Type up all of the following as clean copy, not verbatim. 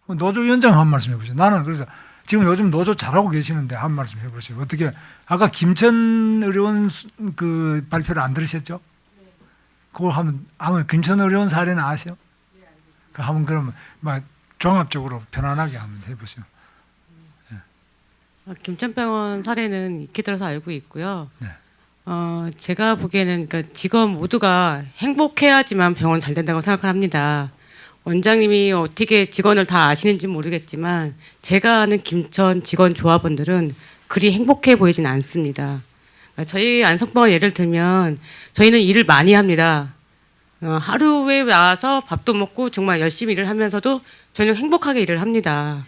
노조위원장 한 말씀 해보세요. 나는 그래서 지금 요즘 노조 잘하고 계시는데 한 말씀 해보세요. 어떻게 아까 김천 의료원 그 발표를 안 들으셨죠? 그걸 하면 김천 의료원 사례는 아세요? 그 한번 그러면 막 종합적으로 편안하게 한번 해보세요. 김천병원 사례는 익히 들어서 알고 있고요. 네. 제가 보기에는 그러니까 직원 모두가 행복해야지만 병원 잘 된다고 생각을 합니다. 원장님이 어떻게 직원을 다 아시는지 모르겠지만 제가 아는 김천 직원 조합원들은 그리 행복해 보이진 않습니다. 그러니까 저희 안성병원 예를 들면 저희는 일을 많이 합니다. 하루에 나와서 밥도 먹고 정말 열심히 일을 하면서도 저희는 행복하게 일을 합니다.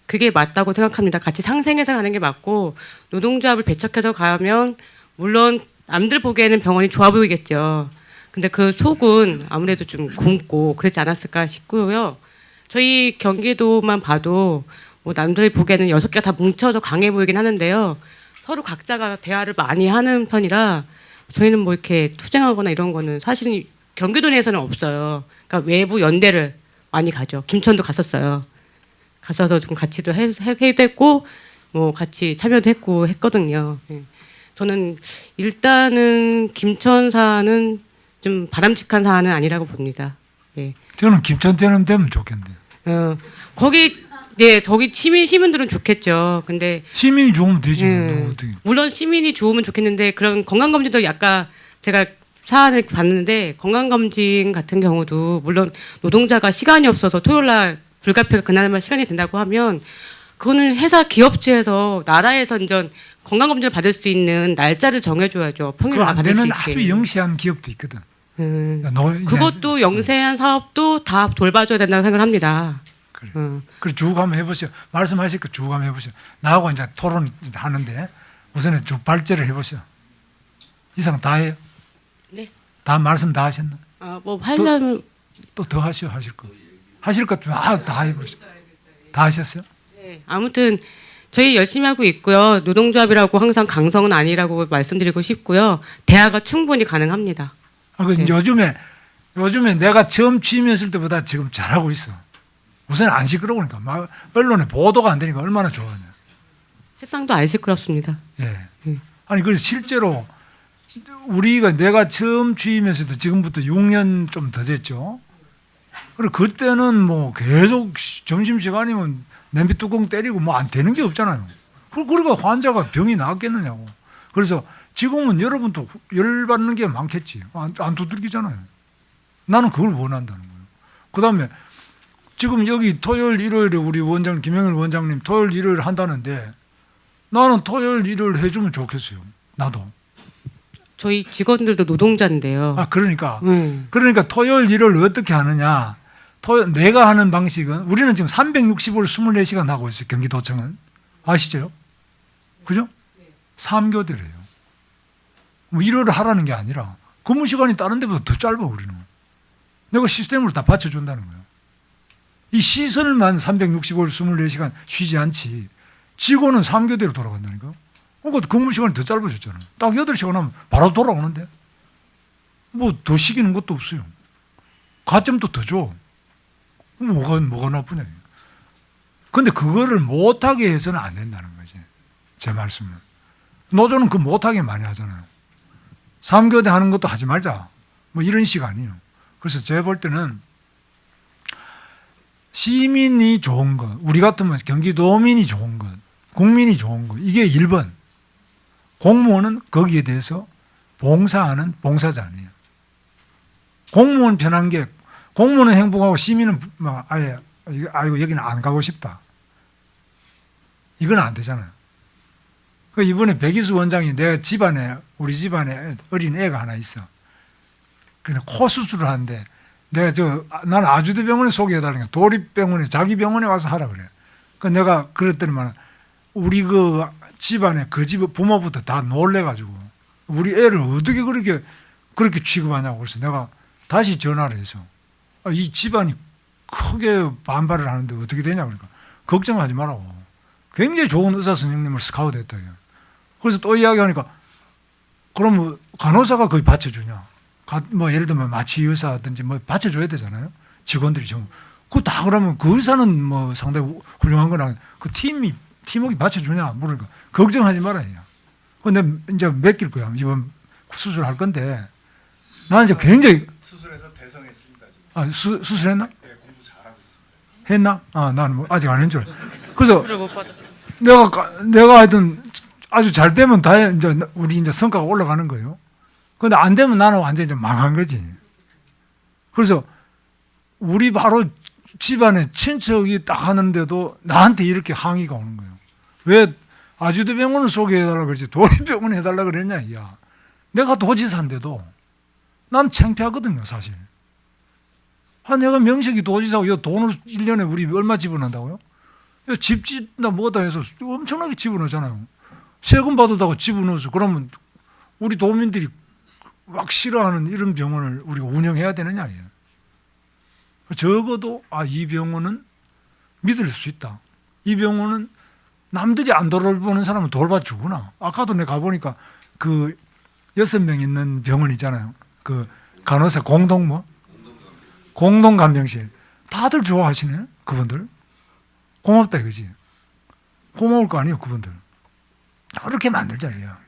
그게 맞다고 생각합니다. 같이 상생해서 가는 게 맞고 노동조합을 배척해서 가면 물론 남들 보기에는 병원이 좋아 보이겠죠. 근데 그 속은 아무래도 좀 굶고 그렇지 않았을까 싶고요. 저희 경기도만 봐도 뭐 남들이 보기에는 6개가 다 뭉쳐서 강해 보이긴 하는데요. 서로 각자가 대화를 많이 하는 편이라 저희는 뭐 이렇게 투쟁하거나 이런 거는 사실은 경기도 내에서는 없어요. 그러니까 외부 연대를 많이 가죠. 김천도 갔었어요. 갔어서 좀 같이도 해댔고 뭐 같이 참여도 했고 했거든요. 저는 일단은 김천사는 좀 바람직한 사안은 아니라고 봅니다. 예. 저는 김천대는 되면 좋겠는데. 거기 저기 시민들은 좋겠죠. 근데 시민이 좋으면 되지. 뭐 어떻게. 물론 시민이 좋으면 좋겠는데 그런 건강검진도 약간 제가 사안을 봤는데 건강검진 같은 경우도 물론 노동자가 시간이 없어서 토요일날 불가피하게 그날만 시간이 된다고 하면 그거는 회사 기업체에서 나라에서 이제 건강검진을 받을 수 있는 날짜를 정해줘야죠. 평일에 안 받을 수 되는 있게. 아주 영시한 기업도 있거든. 그것도 영세한 사업도 다 돌봐줘야 된다고 생각을 합니다. 그래. 그래 쭉 한번 해보세요. 말씀하실 거 쭉 한번 해보세요. 나하고 이제 토론 하는데 우선은 쭉 발제를 해보세요. 이상 다 해요? 네. 다 말씀 다 하셨나? 뭐 하려면 또 더 하시오 하실 거. 하실 것 다 해보세요. 다 하셨어요? 네. 아무튼 저희 열심히 하고 있고요. 노동조합이라고 항상 강성은 아니라고 말씀드리고 싶고요. 대화가 충분히 가능합니다. 네. 요즘에 내가 처음 취임했을 때보다 지금 잘하고 있어. 우선 안 시끄러우니까 막 언론에 보도가 안 되니까 얼마나 좋아하냐. 세상도 안 시끄럽습니다. 예. 아니 그래서 실제로 내가 처음 취임했을 때 지금부터 6년 좀 더 됐죠. 그리고 그때는 뭐 계속 점심 시간이면 냄비 뚜껑 때리고 뭐 안 되는 게 없잖아요. 그러니까 환자가 병이 나았겠느냐고. 그래서 지금은 여러분도 열받는 게 많겠지. 안 두들기잖아요. 나는 그걸 원한다는 거예요. 그다음에 지금 여기 토요일, 일요일에 우리 원장 김영일 원장님 토요일, 일요일 한다는데 나는 토요일, 일요일 해주면 좋겠어요. 나도. 저희 직원들도 노동자인데요. 그러니까 토요일, 일요일 어떻게 하느냐. 내가 하는 방식은 우리는 지금 365일 24시간 하고 있어요. 경기도청은. 아시죠? 그죠? 3교대래요. 뭐 일요일 하라는 게 아니라 근무 시간이 다른 데보다 더 짧아 우리는. 내가 시스템으로 다 받쳐준다는 거예요. 이 시설만 365일 24시간 쉬지 않지. 직원은 3교대로 돌아간다니까. 그러니까 근무 시간이 더 짧아졌잖아요. 딱 8시간 하면 바로 돌아오는데. 뭐 더 시키는 것도 없어요. 가점도 더 줘. 뭐가 나쁘냐. 근데 그거를 못하게 해서는 안 된다는 거지. 제 말씀은. 노조는 그 못하게 많이 하잖아요. 3교대 하는 것도 하지 말자. 뭐 이런 식 아니에요. 그래서 제가 볼 때는 시민이 좋은 것, 우리 같으면 경기도민이 좋은 것, 국민이 좋은 것, 이게 1번. 공무원은 거기에 대해서 봉사하는 봉사자 아니에요. 공무원 편한 게, 공무원은 행복하고 시민은 아예, 아이고, 여기는 안 가고 싶다. 이건 안 되잖아요. 그 이번에 백이수 원장이 우리 집안에 어린 애가 하나 있어. 근데 코 수술을 하는데 나는 아주대병원에 소개해달라니까 도립병원에 자기 병원에 와서 하라 그래. 그 내가 그랬더니만 우리 그 집안에 그 집 부모부터 다 놀래가지고 우리 애를 어떻게 그렇게 취급하냐고. 그래서 내가 다시 전화를 해서 이 집안이 크게 반발을 하는데 어떻게 되냐 그러니까 걱정하지 말라고. 굉장히 좋은 의사 선생님을 스카우트 했다. 그래서 또 이야기하니까 그럼 간호사가 거의 받쳐주냐. 뭐 예를 들면 마취 의사든지 뭐 받쳐줘야 되잖아요. 직원들이 좀 그거 다 그러면 그 의사는 뭐 상당히 훌륭한 거나 그 팀워크 받쳐주냐 모르니까 걱정하지 말아요. 근데 이제 맡길 거야. 이번 수술할 건데 나는 이제 굉장히 수술해서 대성했습니다. 지금. 아, 수술했나? 네, 공부 잘하고 있습니다. 했나? 아, 나는 뭐 아직 안 한 줄. 그래서 그걸 못 받았어요. 내가 하여튼 아주 잘 되면 다 이제 우리 이제 성과가 올라가는 거예요. 근데 안 되면 나는 완전히 이제 망한 거지. 그래서 우리 바로 집안에 친척이 딱 하는데도 나한테 이렇게 항의가 오는 거예요. 왜 아주대병원을 소개해달라고 그러지 도립병원 해달라고 그랬냐, 야. 내가 도지사인데도 난 창피하거든요, 사실. 아, 내가 명색이 도지사고 이 돈을 1년에 우리 얼마 집어넣는다고요? 집 짓나 뭐다 해서 엄청나게 집어넣잖아요. 세금 받았다고 집어넣어서 그러면 우리 도민들이 막 싫어하는 이런 병원을 우리가 운영해야 되느냐, 예. 적어도 이 병원은 믿을 수 있다. 이 병원은 남들이 안 돌보는 사람은 돌봐주구나. 아까도 내가 가보니까 그 6명 있는 병원 있잖아요. 그 간호사 공동간병실. 다들 좋아하시네, 그분들. 고맙다 이거지. 고마울 거 아니에요, 그분들. 그렇게 만들자, 이거야.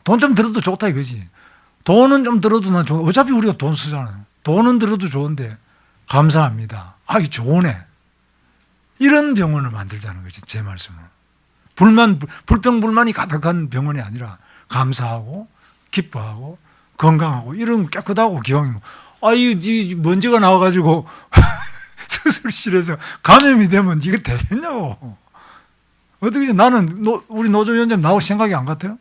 돈 좀 들어도 좋다 이거지. 돈은 좀 들어도 난 좋아. 어차피 우리가 돈 쓰잖아요. 돈은 들어도 좋은데 감사합니다. 이게 좋으네. 이런 병원을 만들자는 거지, 제 말씀은. 불평불만이 가득한 병원이 아니라 감사하고 기뻐하고 건강하고 이런 깨끗하고 기왕이면 이 먼지가 나와가지고 수술실에서 감염이 되면 이게 되겠냐고. 어떻게 나는 우리 노조위원장 나올 생각이 안 같아요?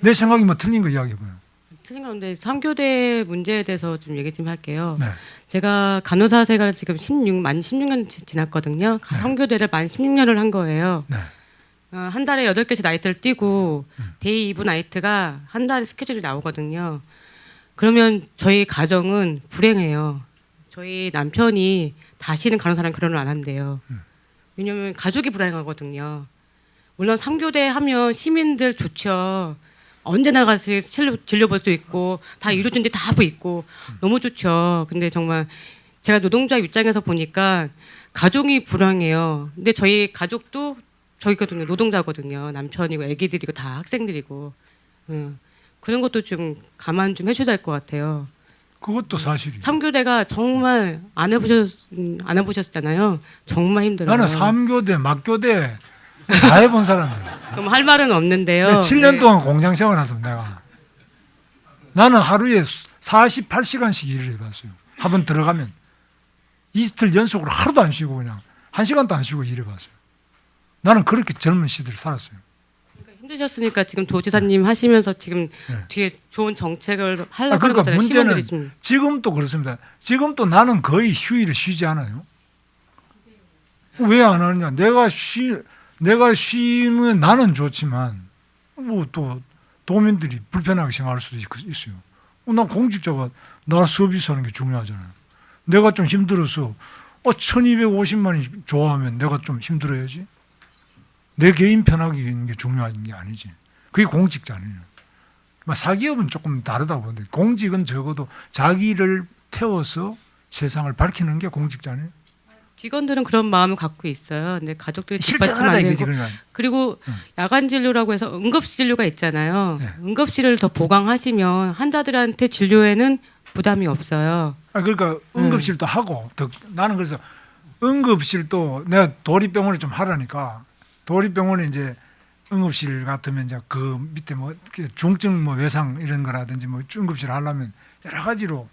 내 생각이 뭐 틀린 거 이야기해봐요. 틀린 건데 3교대 문제에 대해서 좀 얘기 좀 할게요. 네. 제가 간호사 생활을 지금 만 16년 지났거든요. 3교대를 만 16년을 한 거예요. 네. 한 달에 8개씩 나이트를 뛰고 데이 2부 나이트가 한 달에 스케줄이 나오거든요. 그러면 저희 가정은 불행해요. 저희 남편이 다시는 간호사랑 결혼을 안 한대요. 왜냐면 가족이 불행하거든요. 물론 3교대 하면 시민들 좋죠. 언제나 가서 진료 볼 수 있고 다 이루어진 데 다 하고 있고 너무 좋죠. 근데 정말 제가 노동자 입장에서 보니까 가족이 불행해요. 근데 저희 가족도 저희거든요. 노동자거든요. 남편이고 아기들이고 다 학생들이고 그런 것도 좀 감안 좀 해줘야 될 것 같아요. 그것도 사실이에요. 3교대가 정말 안 해보셨잖아요. 정말 힘들어요. 나는 3교대, 막교대 다 해본 사람이에요. 그럼 할 말은 없는데요. 7년 네. 동안 공장 생활했습니다. 내가. 나는 하루에 48시간씩 일을 해봤어요. 한 번 들어가면 이틀 연속으로 하루도 안 쉬고 그냥 1시간도 안 쉬고 일해봤어요. 나는 그렇게 젊은 시대를 살았어요. 힘드셨으니까 지금 도지사님 하시면서 지금 네. 되게 좋은 정책을 하려고 하는 그러니까 거잖아요. 문제는 시민들이 좀. 지금도 그렇습니다. 지금도 나는 거의 휴일을 쉬지 않아요. 왜 안 하느냐? 내가 쉬면 나는 좋지만 뭐 또 도민들이 불편하게 생각할 수도 있어요. 난 공직자가 나 서비스하는 게 중요하잖아요. 내가 좀 힘들어서 1250만이 좋아하면 내가 좀 힘들어야지. 내 개인 편하게 있는 게 중요한 게 아니지. 그게 공직자네요. 사기업은 조금 다르다고 보는데 공직은 적어도 자기를 태워서 세상을 밝히는 게 공직자네요. 직원들은 그런 마음을 갖고 있어요. 근데 가족들이 뒷받침 실천하자 안 이거지. 되고. 그러니까. 그리고 야간 진료라고 해서 응급실 진료가 있잖아요. 네. 응급실을 더 보강하시면 환자들한테 진료에는 부담이 없어요. 그러니까 응급실도 하고 나는 그래서 응급실도 내가 도립병원을 좀 하라니까 도립병원에 이제 응급실 같으면 이제 그 밑에 뭐 중증 뭐 외상 이런 거라든지 뭐 응급실 하려면 여러 가지로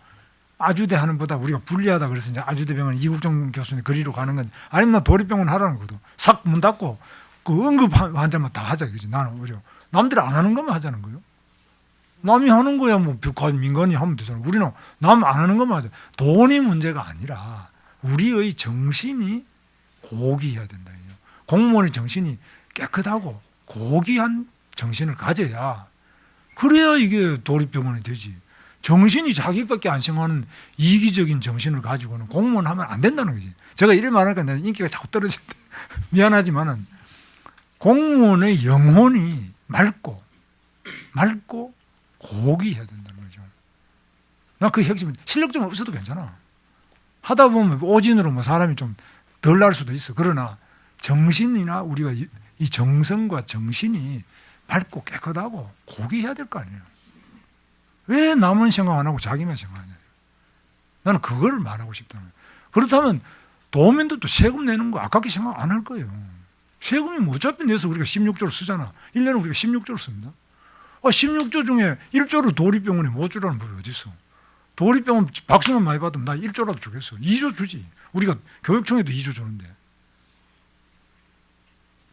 아주대 하는 보다 우리가 불리하다 그래서 이제 아주대병원 이국정 교수님 거리로 가는 건 아니면 나 도립병원 하라는 거도 싹 문 닫고 그 응급 환자만 다 하자 그지. 나는 오히려 남들이 안 하는 것만 하자는 거예요. 남이 하는 거야 뭐 민간이 하면 되잖아. 우리는 남 안 하는 것만 하자. 돈이 문제가 아니라 우리의 정신이 고귀해야 된다. 공무원의 정신이 깨끗하고 고귀한 정신을 가져야 그래야 이게 도립병원이 되지. 정신이 자기밖에 안 생각하는 이기적인 정신을 가지고는 공무원 하면 안 된다는 거지. 제가 이래 말하니까 내가 인기가 자꾸 떨어진다. 미안하지만은 공무원의 영혼이 맑고 고귀해야 된다는 거죠. 나 그 핵심 실력 좀 없어도 괜찮아. 하다 보면 오진으로 뭐 사람이 좀 덜 날 수도 있어. 그러나 정신이나 우리가 이 정성과 정신이 맑고 깨끗하고 고귀해야 될 거 아니에요. 왜 남은 생각 안 하고 자기만 생각하냐. 나는 그걸 말하고 싶다는 거예요. 그렇다면 도민들도 세금 내는 거 아깝게 생각 안 할 거예요. 세금이 뭐 어차피 내서 우리가 16조를 쓰잖아. 1년에 우리가 16조를 씁니다. 16조 중에 1조를 도립병원에 못 주라는 법이 어디 있어. 도립병원 박수만 많이 받으면 나 1조라도 주겠어. 2조 주지. 우리가 교육청에도 2조 주는데.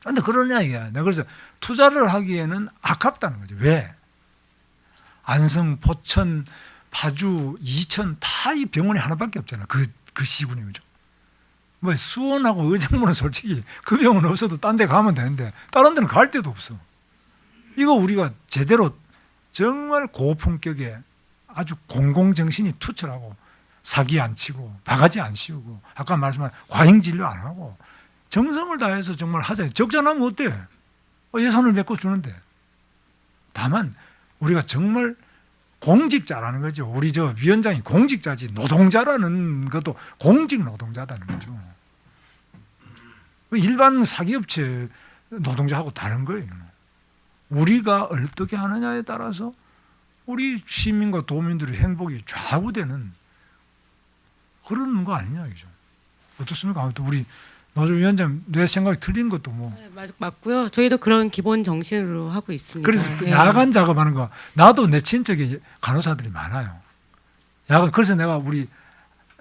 근데 그러냐 이게. 내가 그래서 투자를 하기에는 아깝다는 거죠. 왜? 안성, 포천, 파주, 이천 다 이 병원이 하나밖에 없잖아. 그 시군이 그죠. 뭐 수원하고 의정부는 솔직히 그 병원 없어도 딴 데 가면 되는데 다른 데는 갈 데도 없어. 이거 우리가 제대로 정말 고품격의 아주 공공정신이 투철하고 사기 안 치고 바가지 안 씌우고 아까 말씀한 과잉진료 안 하고 정성을 다해서 정말 하자. 적자나면 어때? 예산을 메꿔 주는데. 다만 우리가 정말 공직자라는 거죠. 우리 저 위원장이 공직자지 노동자라는 것도 공직 노동자다는 거죠. 일반 사기업체 노동자하고 다른 거예요. 우리가 어떻게 하느냐에 따라서 우리 시민과 도민들의 행복이 좌우되는 그런 거 아니냐 이죠. 어떻습니까? 아무튼 우리 노조위원장 내 생각이 틀린 것도 뭐. 네, 맞고요. 저희도 그런 기본 정신으로 하고 있습니다. 그래서 네. 야간 작업하는 거 나도 내 친척에 간호사들이 많아요. 야간 그래서 내가 우리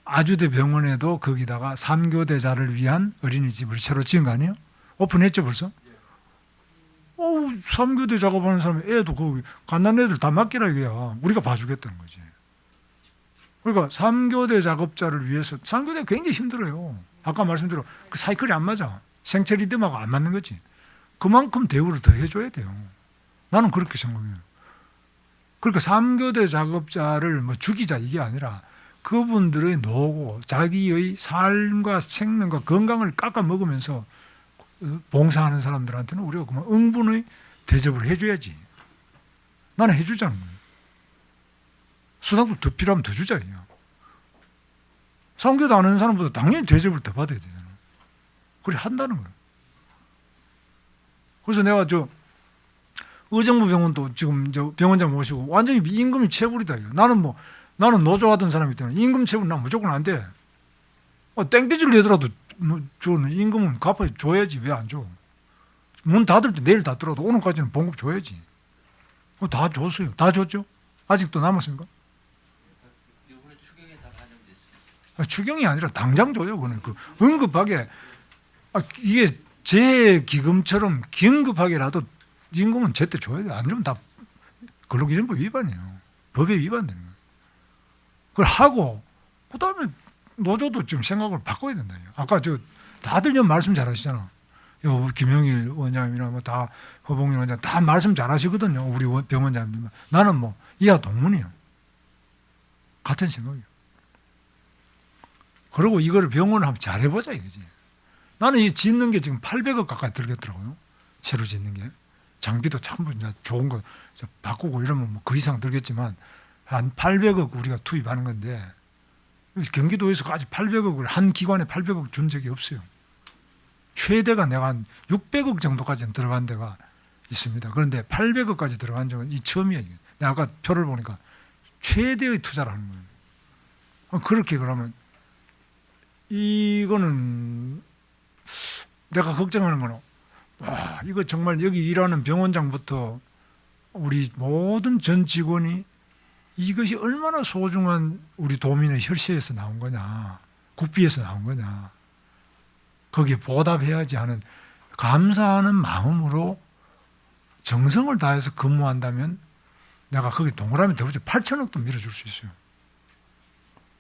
아주대 병원에도 거기다가 3교대자를 위한 어린이집을 새로 지은 거 아니에요? 오픈했죠 벌써? 3교대 작업하는 사람 애도 그 갓난 애들 다 맡기라 이거야. 우리가 봐주겠다는 거지. 그러니까 3교대 작업자를 위해서 3교대 굉장히 힘들어요. 아까 말씀드린 그 사이클이 안 맞아. 생체 리듬하고 안 맞는 거지. 그만큼 대우를 더 해줘야 돼요. 나는 그렇게 생각해요. 그러니까 3교대 작업자를 뭐 죽이자 이게 아니라 그분들의 노고, 자기의 삶과 생명과 건강을 깎아 먹으면서 봉사하는 사람들한테는 우리가 그만 응분의 대접을 해줘야지. 나는 해주자는 거예요. 수당도 더 필요하면 더 주자. 3교대 안 하는 사람보다 당연히 대접을 더 받아야 되잖아. 그래 한다는 거예요. 그래서 내가 저 의정부 병원도 지금 저 병원장 모시고 완전히 임금이 체불이다. 나는 노조하던 사람이기 때문에 임금 체불 난 무조건 안 돼. 땡볕을 내더라도 저는 임금은 갚아줘야지. 왜 안 줘? 문 닫을 때 내일 닫더라도 오늘까지는 봉급 줘야지. 다 줬어요. 다 줬죠? 아직도 남았습니까? 이번에 추경에 다 반영됐습니다. 추경이 아니라 당장 줘요. 그는 그 응급하게 이게 제 기금처럼 긴급하게라도 임금은 제때 줘야 돼. 안 주면 다 근로기준법 위반이에요. 법에 위반되는 거예요. 그걸 하고 그다음에 노조도 좀 생각을 바꿔야 된다. 아까 저 다들 말씀 잘하시잖아. 김영일 원장님이나 뭐 다 허봉일 원장 다 말씀 잘하시거든요. 우리 병원장님들. 나는 뭐 이하 동문이에요. 같은 생각이에요. 그리고 이거를 병원을 한번 잘해보자 이거지. 나는 이 짓는 게 지금 800억 가까이 들겠더라고요. 새로 짓는 게. 장비도 참 좋은 거 바꾸고 이러면 뭐 그 이상 들겠지만 한 800억 우리가 투입하는 건데 경기도에서 아직 800억을 한 기관에 800억 준 적이 없어요. 최대가 내가 한 600억 정도까지는 들어간 데가 있습니다. 그런데 800억까지 들어간 적은 이 처음이에요. 내가 아까 표를 보니까 최대의 투자를 하는 거예요. 그렇게 그러면 이거는 내가 걱정하는 거는 이거 정말 여기 일하는 병원장부터 우리 모든 전 직원이 이것이 얼마나 소중한 우리 도민의 혈세에서 나온 거냐, 국비에서 나온 거냐, 거기에 보답해야지 하는 감사하는 마음으로 정성을 다해서 근무한다면 내가 거기 동그라미 더붙여 8천억도 밀어줄 수 있어요.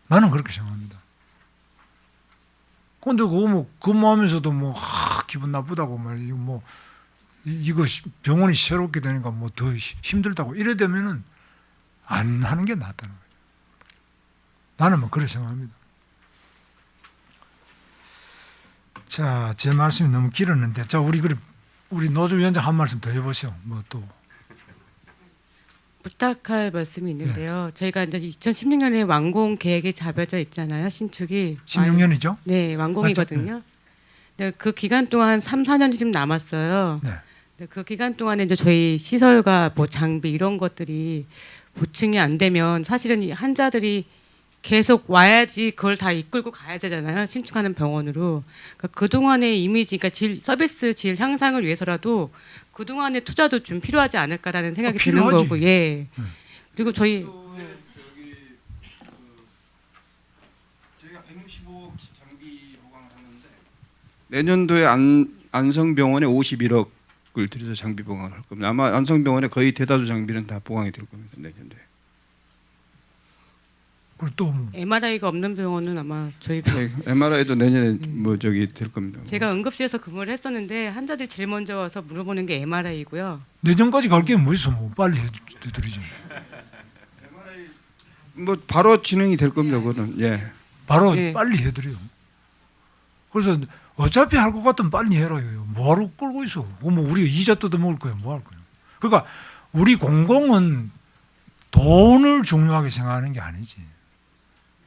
나는 그렇게 생각합니다. 근데 그거 뭐 근무하면서도 뭐 기분 나쁘다고 말이고 이거 병원이 새롭게 되니까 뭐 더 힘들다고 이래 되면은 안 하는 게 낫다는 거예요. 나는 뭐 그렇게 생각합니다. 자, 제 말씀이 너무 길었는데, 자 우리 노조위원장 한 말씀 더 해보시오. 뭐 또 부탁할 말씀이 있는데요. 저희가 이제 2016년에 완공 계획이 잡혀져 있잖아요. 신축이 16년이죠? 네, 완공이거든요. 네, 그 기간 동안 3, 4년이 좀 남았어요. 네. 네, 그 기간 동안에 이제 저희 시설과 뭐 장비 이런 것들이 보충이 안 되면 사실은 이 환자들이 계속 와야지 그걸 다 이끌고 가야 되잖아요. 신축하는 병원으로. 그러니까 그동안의 이미지, 그러니까 서비스 질 향상을 위해서라도 그동안의 투자도 좀 필요하지 않을까라는 생각이 드는 필요하지. 거고, 예. 그리고 저희 저희가 165억 장비 보강을 하는데 내년도에 안성병원에 51억을 들여서 장비 보강을 할 겁니다. 아마 안성병원의 거의 대다수 장비는 다 보강이 될 겁니다. 내년도에. 그리고 또 뭐. MRI가 없는 병원은 아마 저희 MRI도 내년에 뭐 저기 될 겁니다. 제가 응급실에서 근무를 했었는데 환자들이 제일 먼저 와서 물어보는 게 MRI고요. 내년까지 갈 게 뭐 있어? 뭐 빨리 해드리죠. 뭐 바로 진행이 될 겁니다. 그거는 예. 바로 예. 빨리 해드려요. 그래서 어차피 할 것 같으면 빨리 해라. 뭐하러 끌고 있어? 뭐 우리 이자 뜯어먹을 거야. 뭐 할 거야? 그러니까 우리 공공은 돈을 중요하게 생각하는 게 아니지.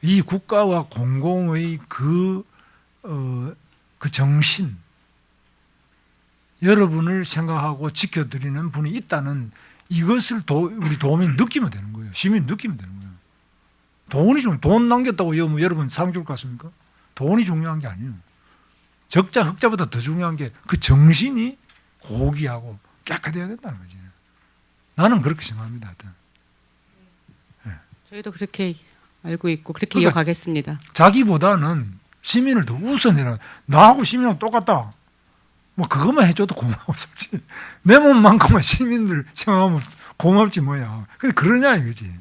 이 국가와 공공의 그 정신, 여러분을 생각하고 지켜드리는 분이 있다는 이것을 우리 도민이 느끼면 되는 거예요. 시민이 느끼면 되는 거예요. 돈 남겼다고 여러분 상 줄 것 같습니까? 돈이 중요한 게 아니에요. 적자, 흑자보다 더 중요한 게 그 정신이 고귀하고 깨끗해야 된다는 거지. 나는 그렇게 생각합니다. 하여튼. 저희도 그렇게 알고 있고 그렇게 그러니까 이어가겠습니다. 자기보다는 시민을 더 우선해라. 나하고 시민하고 똑같다. 뭐 그것만 해줘도 고마워. 솔직히. 내 몸만큼만 시민들 생각하면 고맙지 뭐야. 근데 그러냐 이거지.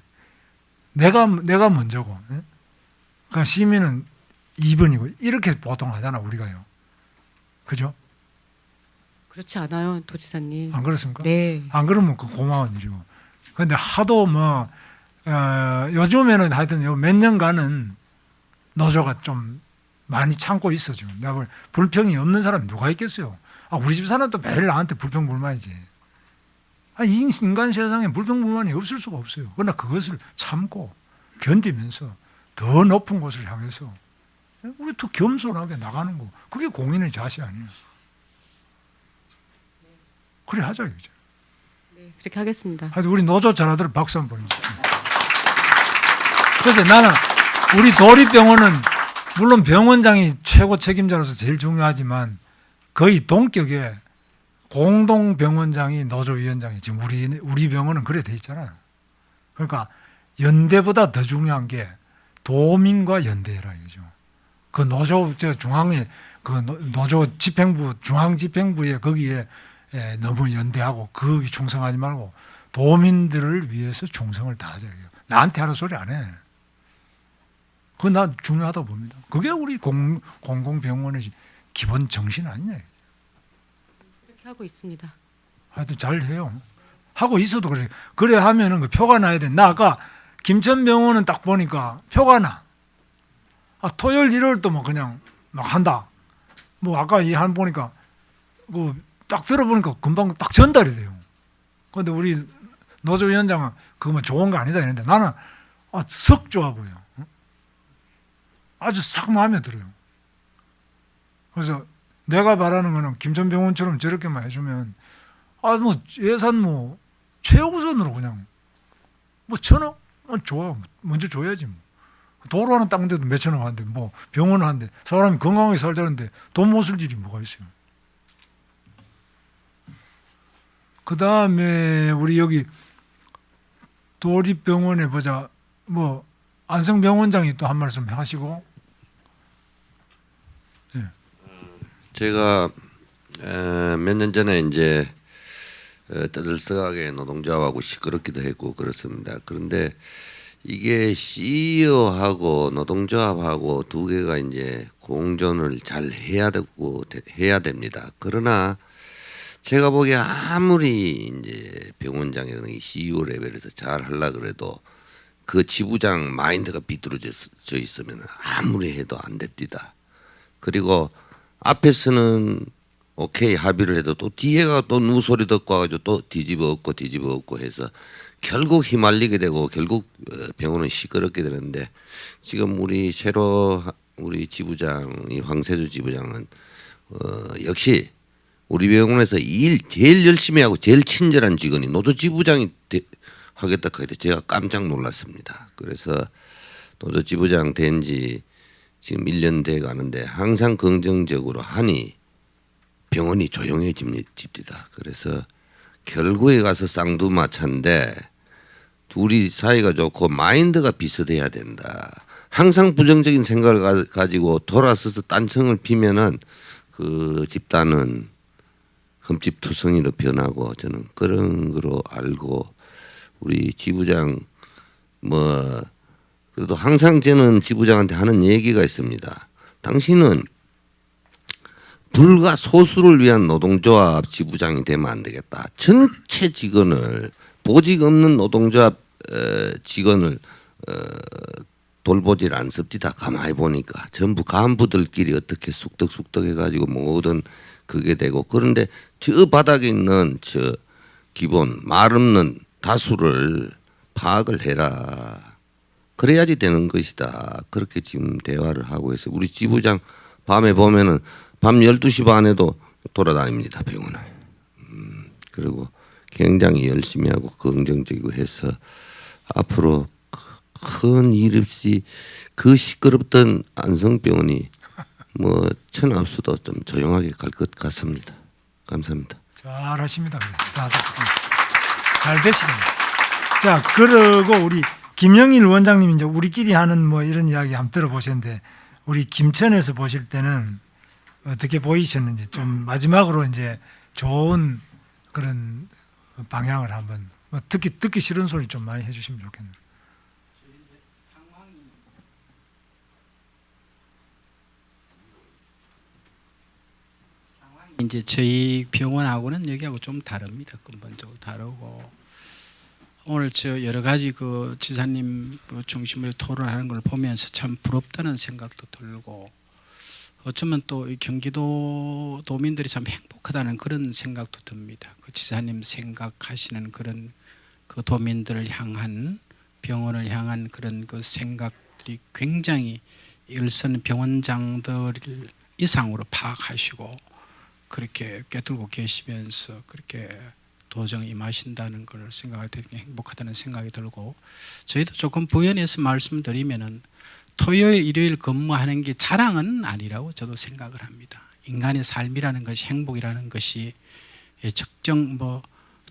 내가 먼저고. 예? 그러니까 시민은 2번이고 이렇게 보통 하잖아 우리가요. 그죠? 그렇지 않아요, 도지사님. 안 그렇습니까? 네. 안 그러면 그 고마운 일이고. 근데 하도 뭐 요즘에는 하여튼 요 몇 년간은 노조가 좀 많이 참고 있어 지금. 내가 볼 불평이 없는 사람이 누가 있겠어요? 우리 집 사람도 매일 나한테 불평 불만이지. 이 인간 세상에 불평 불만이 없을 수가 없어요. 그러나 그것을 참고 견디면서 더 높은 곳을 향해서 우리 더 겸손하게 나가는 거. 그게 공인의 자세 아니에요. 그래 하자 이거죠. 네, 그렇게 하겠습니다. 하여튼 우리 노조 전화들 박수 한번 보내주세요. 그래서 나는 우리 도립병원은 물론 병원장이 최고 책임자로서 제일 중요하지만 거의 동격에 공동병원장이 노조위원장이 지금 우리 병원은 그래 돼 있잖아요. 그러니까 연대보다 더 중요한 게 도민과 연대라 이거죠. 그 노조 중앙에 그 노조 집행부 중앙 집행부에 거기에 너무 연대하고 거기 충성하지 말고 도민들을 위해서 충성을 다하자. 나한테 하는 소리 안 해. 그건 나 중요하다고 봅니다. 그게 우리 공공병원의 기본 정신 아니냐. 그렇게 하고 있습니다. 하여튼 잘 해요. 하고 있어도 그래. 그래 하면은 그 표가 나야 돼. 나 아까 김천병원은 딱 보니까 표가 나. 토요일, 일요일 또 뭐 그냥 막 한다. 뭐 아까 이 한 보니까 그 딱 들어보니까 금방 딱 전달이 돼요. 그런데 우리 노조위원장은 그거 뭐 좋은 거 아니다 이랬는데 나는 썩 좋아 보여. 아주 싹 마음에 들어요. 그래서 내가 바라는 거는 김천병원처럼 저렇게만 해주면 뭐 예산 뭐 최우선으로 그냥 뭐 1,000억? 좋아. 먼저 줘야지 뭐. 도로 하나 닦는 데도 몇천억 하는데 뭐 병원 하는데 사람이 건강하게 살자는데 돈 못 쓸 일이 뭐가 있어요. 그 다음에 우리 여기 도립병원에 보자. 뭐 안성병원장이 또 한 말씀 하시고. 네. 제가 몇 년 전에 이제 떠들썩하게 노동조합하고 시끄럽기도 했고 그렇습니다. 그런데 이게 CEO하고 노동조합하고 두 개가 이제 공존을 잘 해야 되고 해야 됩니다. 그러나 제가 보기에 아무리 이제 병원장이나 CEO 레벨에서 잘 하려 그래도 그 지부장 마인드가 비뚤어져 있으면 아무리 해도 안 됩니다. 그리고 앞에서는 오케이 합의를 해도 또 뒤에가 또 누소리 듣고 와가지고 또 뒤집어 엎고 해서 결국 휘말리게 되고 결국 병원은 시끄럽게 되는데 지금 우리 지부장 황세주 지부장은 역시 우리 병원에서 일 제일 열심히 하고 제일 친절한 직원이 노조 지부장이 하겠다 그때 제가 깜짝 놀랐습니다. 그래서 노조 지부장 된 지 지금 1년 돼 가는데 항상 긍정적으로 하니 병원이 조용해집니다. 그래서 결국에 가서 쌍두마차인데 둘이 사이가 좋고 마인드가 비슷해야 된다. 항상 부정적인 생각을 가지고 돌아서서 딴청을 피면은 그 집단은 흠집투성이로 변하고 저는 그런 거로 알고 우리 지부장 뭐 그래도 항상 저는 지부장한테 하는 얘기가 있습니다. 당신은 불과 소수를 위한 노동조합 지부장이 되면 안 되겠다. 전체 직원을 보직 없는 노동조합 직원을 돌보질 않습니다. 가만히 보니까 전부 간부들끼리 어떻게 쑥덕쑥덕 해가지고 모든 그게 되고 그런데 저 바닥에 있는 저 기본 말 없는 다수를 파악을 해라. 그래야지 되는 것이다. 그렇게 지금 대화를 하고 있어요. 우리 지부장 밤에 보면은 밤 12시 반에도 돌아다닙니다. 병원을. 그리고 굉장히 열심히 하고 긍정적이고 해서 앞으로 큰 일 없이 그 시끄럽던 안성병원이 뭐 천하없어도 좀 조용하게 갈 것 같습니다. 감사합니다. 잘하십니다. 다들 잘 되시겠네요. 자, 그러고 우리 김영일 원장님 이제 우리끼리 하는 뭐 이런 이야기 한번 들어보셨는데 우리 김천에서 보실 때는 어떻게 보이셨는지 좀 마지막으로 이제 좋은 그런 방향을 한번 뭐 듣기 싫은 소리 좀 많이 해주시면 좋겠네요. 이제 저희 병원하고는 여기하고 좀 다릅니다. 근본적으로 다르고 오늘 저 여러 가지 그 지사님 중심으로 토론하는 걸 보면서 참 부럽다는 생각도 들고 어쩌면 또 이 경기도 도민들이 참 행복하다는 그런 생각도 듭니다. 그 지사님 생각하시는 그런 그 도민들을 향한 병원을 향한 그런 그 생각들이 굉장히 일선 병원장들 이상으로 파악하시고 그렇게 꿰뚫고 계시면서 그렇게 도정 임하신다는 걸 생각할 때 행복하다는 생각이 들고 저희도 조금 부연해서 말씀드리면은 토요일 일요일 근무하는 게 자랑은 아니라고 저도 생각을 합니다. 인간의 삶이라는 것이 행복이라는 것이 적정 뭐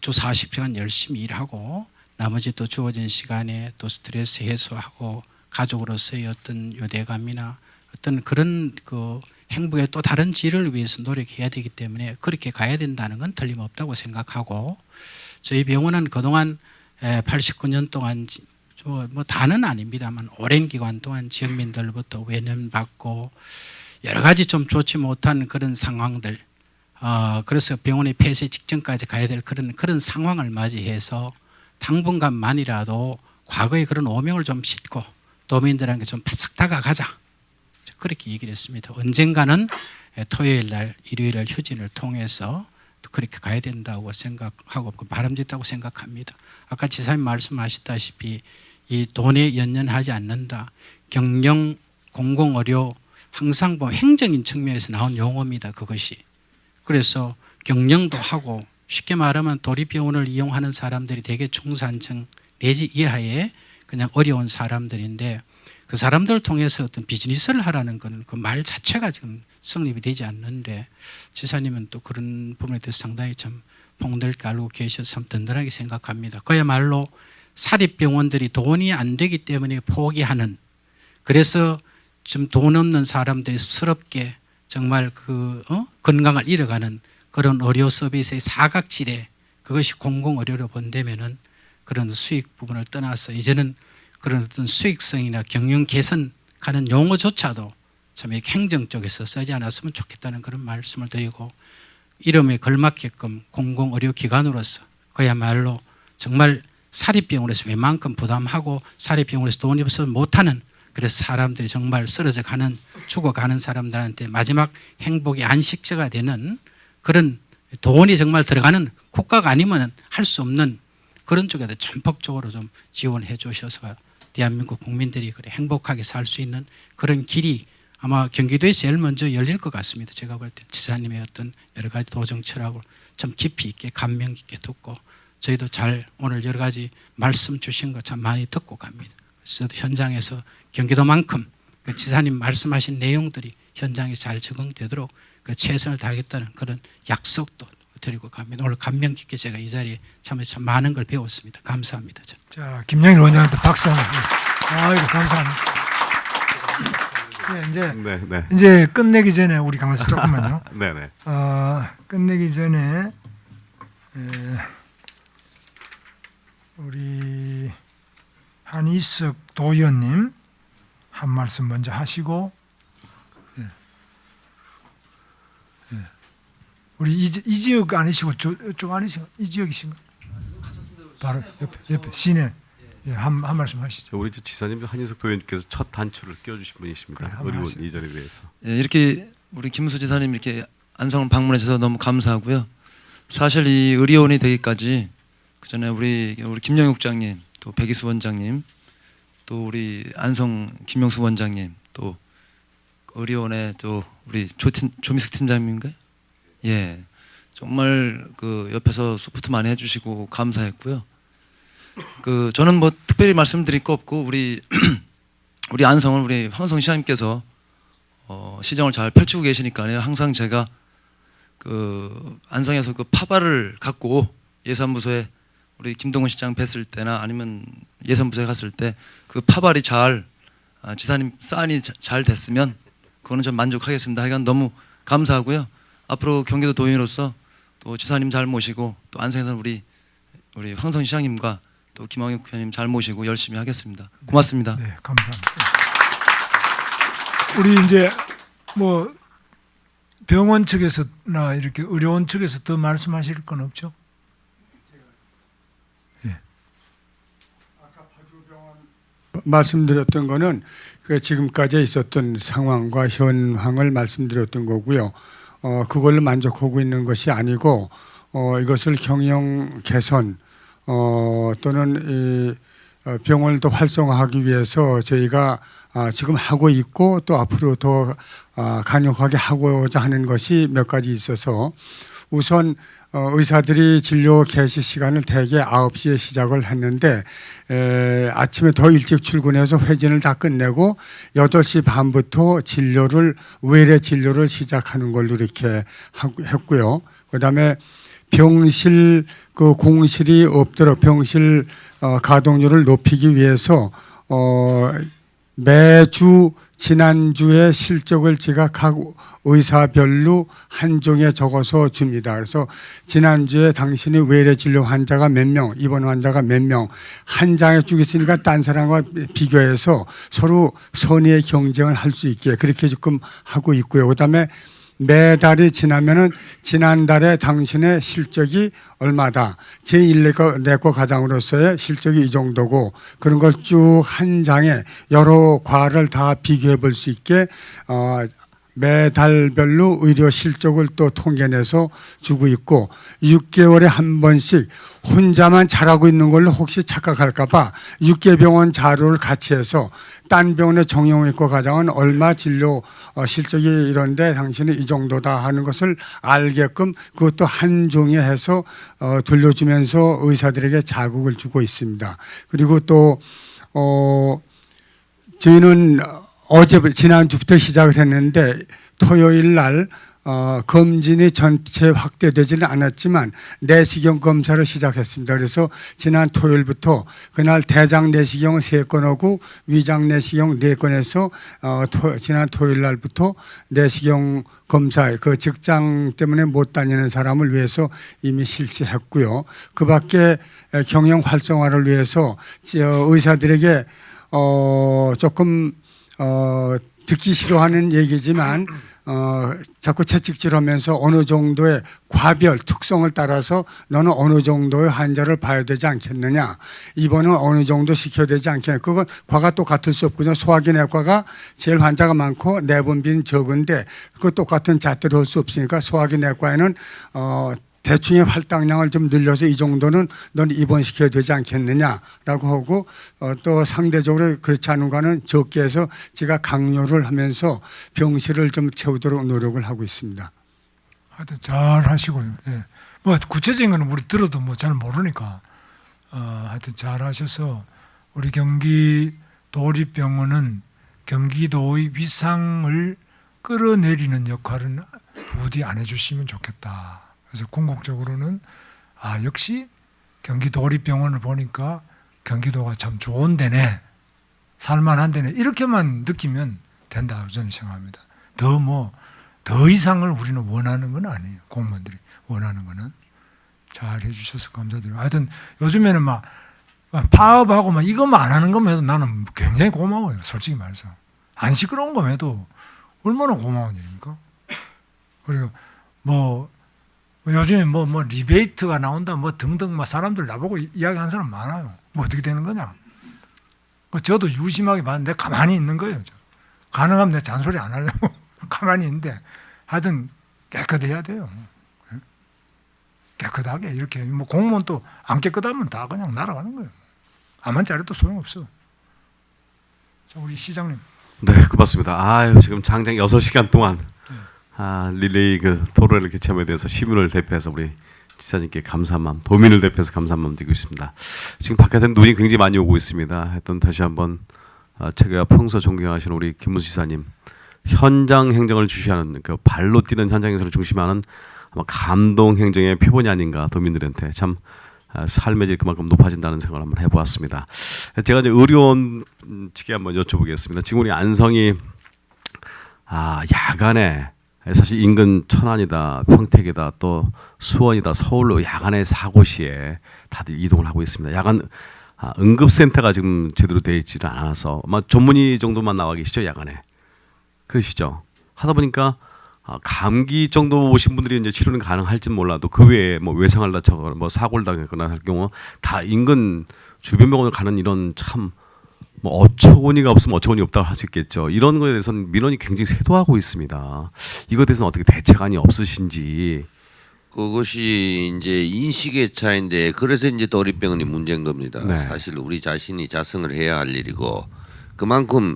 주 40시간 열심히 일하고 나머지 또 주어진 시간에 또 스트레스 해소하고 가족으로서의 어떤 유대감이나 어떤 그런 그 행복의 또 다른 질을 위해서 노력해야 되기 때문에 그렇게 가야 된다는 건 틀림없다고 생각하고 저희 병원은 그동안 89년 동안 뭐 다는 아닙니다만 오랜 기간 동안 지역민들로부터 외면받고 여러 가지 좀 좋지 못한 그런 상황들 그래서 병원의 폐쇄 직전까지 가야 될 그런 상황을 맞이해서 당분간만이라도 과거의 그런 오명을 좀 씻고 도민들에게 좀 바싹 다가가자 그렇게 얘기를 했습니다. 언젠가는 토요일 날 일요일 날 휴진을 통해서 그렇게 가야 된다고 생각하고 바람직하다고 생각합니다. 아까 지사님 말씀하셨다시피 이 돈에 연연하지 않는다. 경영 공공의료 항상 보면 행정인 측면에서 나온 용어입니다. 그것이. 그래서 경영도 하고 쉽게 말하면 도립병원을 이용하는 사람들이 대개 중산층 내지 이하의 그냥 어려운 사람들인데 그 사람들을 통해서 어떤 비즈니스를 하라는 것은 그 말 자체가 지금 성립이 되지 않는데 지사님은 또 그런 부분에 대해서 상당히 참 폭넓게 알고 계셔서 참 든든하게 생각합니다. 그야말로 사립병원들이 돈이 안 되기 때문에 포기하는 그래서 좀 돈 없는 사람들이 스럽게 정말 그 건강을 잃어가는 그런 의료 서비스의 사각지대 그것이 공공의료로 본다면은 그런 수익 부분을 떠나서 이제는 그런 어떤 수익성이나 경영 개선 가는 용어조차도 참 이렇게 행정 쪽에서 쓰지 않았으면 좋겠다는 그런 말씀을 드리고 이름에 걸맞게끔 공공의료기관으로서 그야말로 정말 사립병원에서 웬만큼 부담하고 사립병원에서 돈이 없어서 못하는 그래서 사람들이 정말 쓰러져 가는 죽어가는 사람들한테 마지막 행복의 안식처가 되는 그런 돈이 정말 들어가는 국가가 아니면 할 수 없는 그런 쪽에도 전폭적으로 좀 지원해 주셔서 대한민국 국민들이 그래 행복하게 살 수 있는 그런 길이 아마 경기도에 제일 먼저 열릴 것 같습니다. 제가 볼 때 지사님의 어떤 여러 가지 도정 철학을 참 깊이 있게 감명 깊게 듣고 저희도 잘 오늘 여러 가지 말씀 주신 거 참 많이 듣고 갑니다. 그래서 현장에서 경기도만큼 그 지사님 말씀하신 내용들이 현장에 잘 적응되도록 최선을 다하겠다는 그런 약속도 드리고 갑니다. 오늘 감명 깊게 제가 이 자리에 참여해서 참 많은 걸 배웠습니다. 감사합니다. 자, 김영일 원장한테 박수 한번. 아이고 감사합니다. 네, 이제 끝내기 전에 우리 가만있어 조금만요. 네네. 끝내기 전에 우리 한이석 도의원님 한 말씀 먼저 하시고, 우리 이 지역 아니시고 쪽 아니시고 이 지역이신가? 바로 옆에 시내. 한 말씀 하시죠. 우리 지사님 한인석 도의원께서 첫 단추를 끼워주신 분이십니다. 그래, 의료원 하시죠. 이전에 대해서. 예, 이렇게 우리 김수 지사님 이렇게 안성을 방문해 주셔서 너무 감사하고요. 사실 이 의료원이 되기까지 그 전에 우리 김영욱 국장님, 또 백이수 원장님, 또 우리 안성 김명수 원장님, 또 의료원의 또 우리 조미숙 팀장님인가요? 예, 정말 그 옆에서 서포트 많이 해주시고 감사했고요. 그 저는 뭐 특별히 말씀드릴 거 없고 우리 안성은 우리 황성 시장님께서 시정을 잘 펼치고 계시니까요. 항상 제가 그 안성에서 그 파발을 갖고 예산부서에 우리 김동훈 시장 뵀을 때나 아니면 예산부서에 갔을 때 그 파발이 잘 지사님 사인이 잘 됐으면 그거는 좀 만족하겠습니다. 하여간 너무 감사하고요. 앞으로 경기도 도의원으로서 또 지사님 잘 모시고 또 안성에서는 우리 황성 시장님과 또 김학용 의원님 잘 모시고 열심히 하겠습니다. 고맙습니다. 네, 감사합니다. 우리 이제 뭐 병원 측에서나 이렇게 의료원 측에서 더 말씀하실 건 없죠? 말씀드렸던 거는 그 지금까지 있었던 상황과 현황을 말씀드렸던 거고요. 그걸로 만족하고 있는 것이 아니고 이것을 경영 개선 또는 병원을 더 활성화하기 위해서 저희가 지금 하고 있고 또 앞으로 더 강력하게 하고자 하는 것이 몇 가지 있어서 우선 의사들이 진료 개시 시간을 대개 9시에 시작을 했는데 아침에 더 일찍 출근해서 회진을 다 끝내고 8시 반부터 외래 진료를 시작하는 걸로 이렇게 했고요. 그다음에 병실 그 공실이 없도록 병실 가동률을 높이기 위해서 매주 지난주의 실적을 제가 각 의사별로 한 종에 적어서 줍니다. 그래서 지난주에 당신이 외래 진료 환자가 몇 명, 입원 환자가 몇 명, 한 장에 쭉 있으니까 딴 사람과 비교해서 서로 선의의 경쟁을 할 수 있게 그렇게 지금 하고 있고요. 그다음에 매달이 지나면은 지난달에 당신의 실적이 얼마다. 제1내과 과장으로서의 실적이 이 정도고 그런 걸 쭉 한 장에 여러 과를 다 비교해 볼 수 있게 매달별로 의료 실적을 또 통계내서 주고 있고 6개월에 한 번씩 혼자만 잘하고 있는 걸로 혹시 착각할까 봐 6개 병원 자료를 같이 해서 딴 병원의 정형외과 과장은 얼마 진료 실적이 이런데 당신은 이 정도다 하는 것을 알게끔 그것도 한 종이에 해서 들려주면서 의사들에게 자극을 주고 있습니다. 그리고 또 저희는 지난주부터 시작을 했는데 토요일 날 검진이 전체 확대되지는 않았지만 내시경 검사를 시작했습니다. 그래서 지난 토요일부터 그날 대장 내시경은 3건 하고 위장 내시경 4건에서 지난 토요일 날부터 내시경 검사 그 직장 때문에 못 다니는 사람을 위해서 이미 실시했고요. 그 밖에 경영 활성화를 위해서 의사들에게 조금 듣기 싫어하는 얘기지만 자꾸 채찍질하면서 어느 정도의 과별 특성을 따라서 너는 어느 정도의 환자를 봐야 되지 않겠느냐, 입원은 어느 정도 시켜야 되지 않겠느냐. 그건 과가 똑같을 수 없거든요. 소화기 내과가 제일 환자가 많고 내분비는 적은데 그 똑같은 잣대로 할 수 없으니까 소화기 내과에는 대충의 할당량을 좀 늘려서 이 정도는 넌 입원시켜야 되지 않겠느냐라고 하고 또 상대적으로 그렇지 않은 거는 적게 해서 제가 강요를 하면서 병실을 좀 채우도록 노력을 하고 있습니다. 하여튼 잘 하시고요. 예. 뭐 구체적인 거는 우리 들어도 뭐 잘 모르니까 하여튼 잘 하셔서 우리 경기 도립병원은 경기도의 위상을 끌어내리는 역할은 부디 안 해주시면 좋겠다. 그래서 궁극적으로는 역시 경기도립병원을 보니까 경기도가 참 좋은 데네, 살만한 데네, 이렇게만 느끼면 된다고 저는 생각합니다. 더 이상을 우리는 원하는 건 아니에요. 공무원들이 원하는 거는. 잘 해주셔서 감사드려요. 하여튼 요즘에는 막 파업하고 막 이것만 안 하는 것만 해도 나는 굉장히 고마워요. 솔직히 말해서. 안 시끄러운 것만 해도 얼마나 고마운 일입니까? 그리고 뭐 요즘에 뭐 리베이트가 나온다 뭐 등등 막 사람들 나보고 이야기하는 사람 많아요. 뭐 어떻게 되는 거냐? 저도 유심하게 봤는데 가만히 있는 거예요. 가능하면 내 잔소리 안 하려고 가만히 있는데 하여튼 깨끗해야 돼요. 깨끗하게 이렇게 뭐 공무원 또 안 깨끗하면 다 그냥 날아가는 거예요. 암만 잘해도 소용없어. 자, 우리 시장님. 네, 고맙습니다. 지금 장장 6시간 동안 릴레이 그 토론을 개최함에 대해서 시민을 대표해서 우리 지사님께 감사한 마음, 도민을 대표해서 감사한 마음 드리고 있습니다. 지금 바깥에 눈이 굉장히 많이 오고 있습니다. 하여튼 다시 한번 제가 평소 존경하시는 우리 김문수 지사님, 현장 행정을 주시하는 그 발로 뛰는 현장에서 중심하는 아마 감동 행정의 표본이 아닌가, 도민들한테 참 삶의 질 그만큼 높아진다는 생각을 한번 해보았습니다. 제가 이제 의료원 측에 한번 여쭤보겠습니다. 지금 우리 안성이 야간에 사실 인근 천안이다, 평택이다, 또 수원이다, 서울로 야간에 사고 시에 다들 이동을 하고 있습니다. 야간 응급센터가 지금 제대로 되어 있지는 않아서 아마 전문의 정도만 나와 계시죠, 야간에. 그러시죠. 하다 보니까 감기 정도 오신 분들이 이제 치료는 가능할지 몰라도 그 외에 뭐 외상을 다쳐거나 뭐 사고를 당했거나 할 경우 다 인근 주변 병원을 가는 이런 참 뭐 어처구니가 없으면 어처구니 없다고 할 수 있겠죠. 이런 거에 대해서는 민원이 굉장히 쇄도하고 있습니다. 이거에 대해서는 어떻게 대책안이 없으신지. 그것이 이제 인식의 차이인데 그래서 이제 도립병원이 문제인 겁니다. 네. 사실 우리 자신이 자성을 해야 할 일이고 그만큼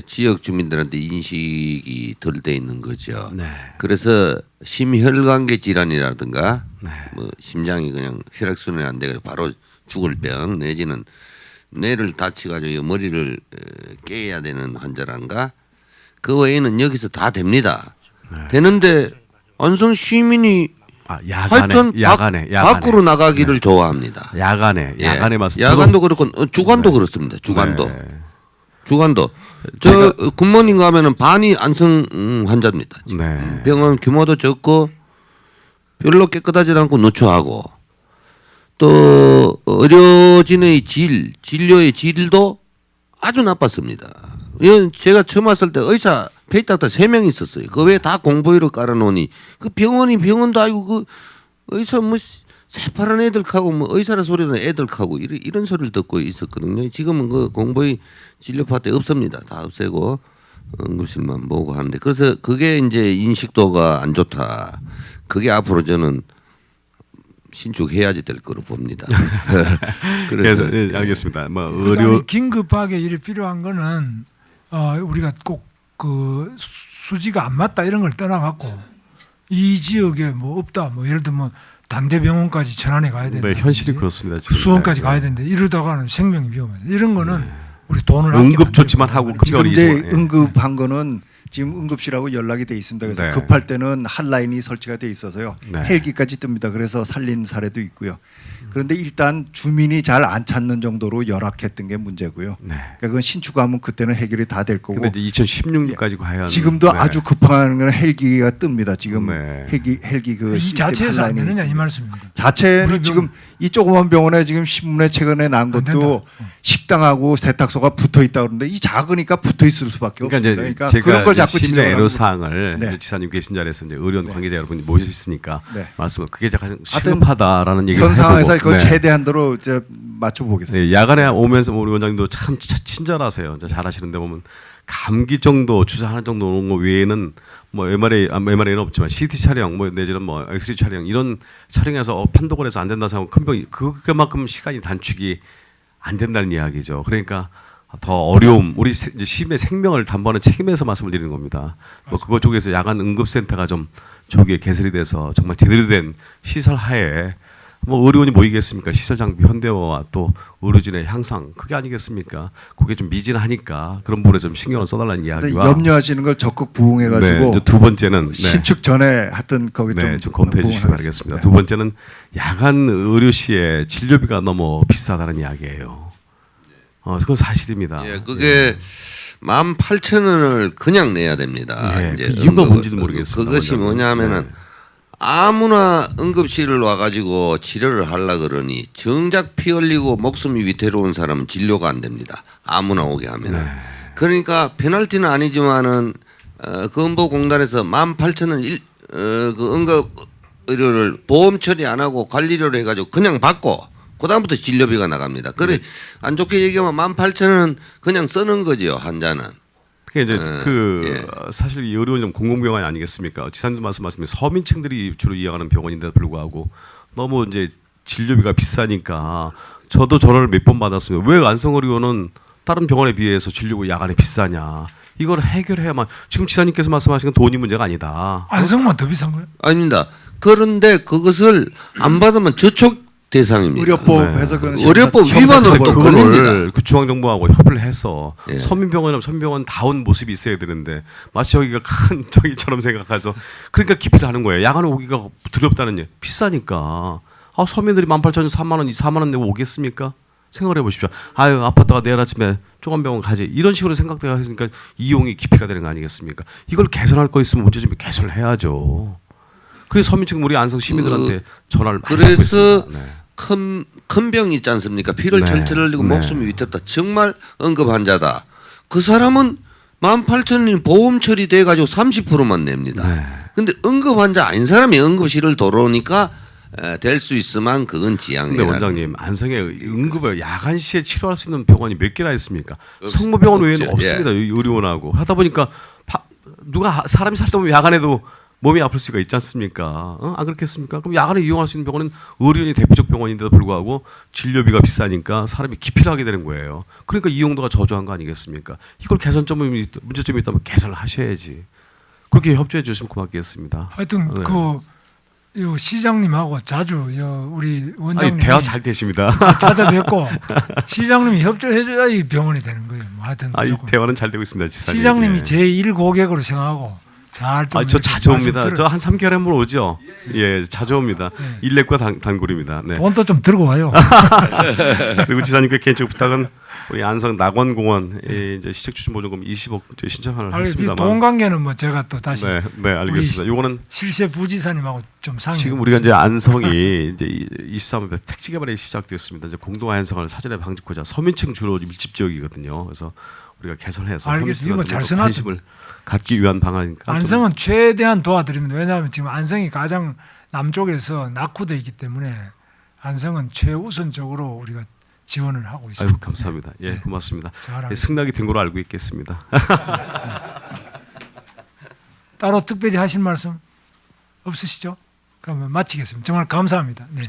지역 주민들한테 인식이 덜 돼 있는 거죠. 네. 그래서 심혈관계 질환이라든가 네. 뭐 심장이 그냥 혈액순환이 안 돼서 바로 죽을 병 내지는 뇌를 다치가지고 머리를 깨야 되는 환자란가 그 외에는 여기서 다 됩니다. 네. 되는데 안성 시민이 하여튼 야간에 밖으로 나가기를 좋아합니다. 야간에 말씀. 야간도 그렇고 주간도 그렇습니다. 주간도. 네. 주간도. 저 굿모닝 가면은 반이 안성 환자입니다. 네. 병원 규모도 적고 별로 깨끗하지 않고 누추하고 또 의료진의 진료의 질도 아주 나빴습니다. 이건 제가 처음 왔을 때 의사 페이닥터 3명 있었어요. 그 외에 다 공보위로 깔아놓으니 그 병원도 아니고 그 의사 뭐 새파란 애들하고 뭐 의사라 소리는 애들하고 이런 소리를 듣고 있었거든요. 지금은 그 공보위 진료 파트 없습니다. 다 없애고 응급실만 보고 하는데 그래서 그게 이제 인식도가 안 좋다. 그게 앞으로 저는 신축해야지 될 거로 봅니다. 그래서 알겠습니다. 뭐 의료 긴급하게 일이 필요한 거는 우리가 꼭 그 수지가 안 맞다 이런 걸 떠나갖고 이 지역에 뭐 없다 뭐 예를 들면 단대병원까지 천안에 가야 된다. 네, 현실이 그렇습니다. 지금. 수원까지 네. 가야 되는데 이러다가는 생명이 위험하다. 이런 거는 우리 돈을 응급 조치만 하고 지금 이제 응급한 거는 지금 응급실하고 연락이 돼 있습니다. 그래서 네. 급할 때는 핫라인이 설치가 돼 있어서요. 네. 헬기까지 뜹니다. 그래서 살린 사례도 있고요. 그런데 일단 주민이 잘 안 찾는 정도로 열악했던 게 문제고요. 네. 그러니까 그건 신축하면 그때는 해결이 다 될 거고. 근데 이제 2016년까지 가야 하는. 지금도 네. 아주 급한 건 헬기가 뜹니다. 지금 네. 헬기 그 이 시스템 자체에서 안 핫라인이 되느냐 이 있습니다. 말씀입니다. 자체는 지금 이 조그만 병원에 지금 신문에 최근에 난 것도 식당하고 세탁소가 붙어 있다 그러는데 이 작으니까 붙어 있을 수밖에 그러니까 없습니다. 이제 그러니까 제가 그런 걸 자꾸 시민의 지적을 애로 사항을 네. 이제 지사님 계신 자리에서 이제 의료원 네. 관계자 여러분이 모셨으니까 네. 말씀을 그게 가장 하여튼 시급하다라는 얘기를 현 상황에서 해보고, 그걸 최대한 도로 맞춰보겠습니다. 네, 야간에 오면서 우리 원장님도 참 친절하세요. 이제 잘하시는데 보면 감기 정도 주사하는 정도 오는 거 외에는 뭐 MRI는 없지만 CT 촬영, 뭐 내지는 뭐 엑스레이 촬영 이런 촬영에서 판독을 해서 안 된다 생각하면 큰 병이 그만큼 시간이 단축이 안 된다는 이야기죠. 그러니까 더 어려움, 우리 이제 시민의 생명을 담보하는 책임에서 말씀을 드리는 겁니다. 뭐 그거 쪽에서 야간 응급센터가 좀 조기에 개설이 돼서 정말 제대로 된 시설 하에 뭐 의료원이 모이겠습니까? 시설 장비 현대화와 또 의료진의 향상 그게 아니겠습니까? 그게 좀 미진하니까 그런 부분에 좀 신경을 써달라는 이야기와 염려하시는 걸 적극 부응해가지고 네, 이제 두 번째는 네. 신축 전에 하여튼 거기 좀 검토해 주시기 바라겠습니다. 두 번째는 야간 의료시의 진료비가 너무 비싸다는 이야기예요. 그건 사실입니다. 예, 그게 18,000원을 그냥 내야 됩니다. 예, 이제 그 이유가 뭔지는 모르겠습니다. 그것이 원장님. 뭐냐면은 아무나 응급실을 와가지고 치료를 하려 그러니 정작 피 흘리고 목숨이 위태로운 사람은 진료가 안 됩니다. 아무나 오게 하면은. 그러니까 페널티는 아니지만은 건보공단에서 18,000원 그 응급 의료를 보험 처리 안 하고 관리료를 해가지고 그냥 받고 그다음부터 진료비가 나갑니다. 그래 안 좋게 얘기하면 18,000원 그냥 쓰는 거지요 환자는. 그게 이제 사실 이 의료원 좀 공공병원이 아니겠습니까? 지사님도 말씀하신 서민층들이 주로 이용하는 병원인데도 불구하고 너무 이제 진료비가 비싸니까 저도 전화를 몇 번 받았습니다. 왜 안성의료원은 다른 병원에 비해서 진료비 야간에 비싸냐? 이걸 해결해야만 지금 지사님께서 말씀하신 건 돈이 문제가 아니다. 안성만 더 비싼 거예요? 아닙니다. 그런데 그것을 안 받으면 저촉 대상입니다. 의료법에서 그건 의료법 위반으로 또 걸립니다. 그 중앙정부하고 협의를 해서 예. 서민병원이면 서민병원 다운 모습이 있어야 되는데 마치 여기가 큰 저기처럼 생각해서 그러니까 기피를 하는 거예요. 야간에 오기가 두렵다는 얘기. 비싸니까. 서민들이 18,000원, 3만 원, 4만 원 내고 오겠습니까? 생각을 해보십시오. 아유 아팠다가 내일 아침에 종합병원 가지 이런 식으로 생각되어 했으니까 이용이 기피가 되는 거 아니겠습니까? 이걸 개선할 거 있으면 문제 좀 개선을 해야죠. 그게 서민층 우리 안성 시민들한테 전화를 많이 받고 그래서 있습니다. 네. 큰 병이 있지 않습니까? 피를 네. 철철 흘리고 네. 목숨이 위태롭다. 정말 응급 환자다. 그 사람은 18,000원이 보험 처리돼 가지고 30%만 냅니다. 네. 근데 응급 환자 아닌 사람이 응급실을 돌아오니까 될 수 있으면 그건 근데 지양이에요. 원장님 안성에 응급을 야간 시에 치료할 수 있는 병원이 몇 개나 있습니까? 성모병원 외에는 없죠. 없습니다. 의료원하고 하다 보니까 누가 사람이 살다 보면 야간에도 몸이 아플 수가 있지 않습니까? 안 그렇겠습니까? 그럼 야간에 이용할 수 있는 병원은 의료원이 대표적 병원인데도 불구하고 진료비가 비싸니까 사람이 기피를 하게 되는 거예요. 그러니까 이용도가 저조한 거 아니겠습니까? 이걸 개선점이 문제점이 있다면 개선을 하셔야지. 그렇게 협조해 주시면 고맙겠습니다. 하여튼 네. 이 시장님하고 자주 우리 원장님 대화 잘 되십니다. 찾아뵙고 시장님이 협조해줘야 이 병원이 되는 거예요. 뭐 하여튼 이 무조건. 대화는 잘 되고 있습니다. 지사님. 시장님이 예. 제1 고객으로 생각하고 잘 좀. 저 자주 옵니다. 말씀 저 한 3개월에 한 번 오죠. 예, 자주 옵니다. 일렉과 단골입니다. 네. 돈도 좀 들고 와요. 그리고 지사님께 개인적 부탁은 우리 안성 낙원공원 이제 시책 추진 보조금 20억 신청을 했습니다만. 돈 관계는 뭐 제가 또 다시. 네, 알겠습니다. 요거는 실세 부지사님하고 좀 상의. 지금 우리가 이제 안성이 이제 23일 택지 개발이 시작되었습니다. 이제 공동화 현상을 사전에 방지하고자 서민층 주로 밀집 지역이거든요. 그래서 우리가 개선해서 알겠습니다. 이거 잘 써놨죠. 관심을 갖기 위한 방안이니까. 안성은 최대한 도와드립니다. 왜냐하면 지금 안성이 가장 남쪽에서 낙후돼 있기 때문에 안성은 최우선적으로 우리가 지원을 하고 있습니다. 아유, 감사합니다. 예, 고맙습니다. 잘하겠습니다. 승낙이 된 걸로 알고 있겠습니다. 따로 특별히 하실 말씀 없으시죠? 그러면 마치겠습니다. 정말 감사합니다. 네.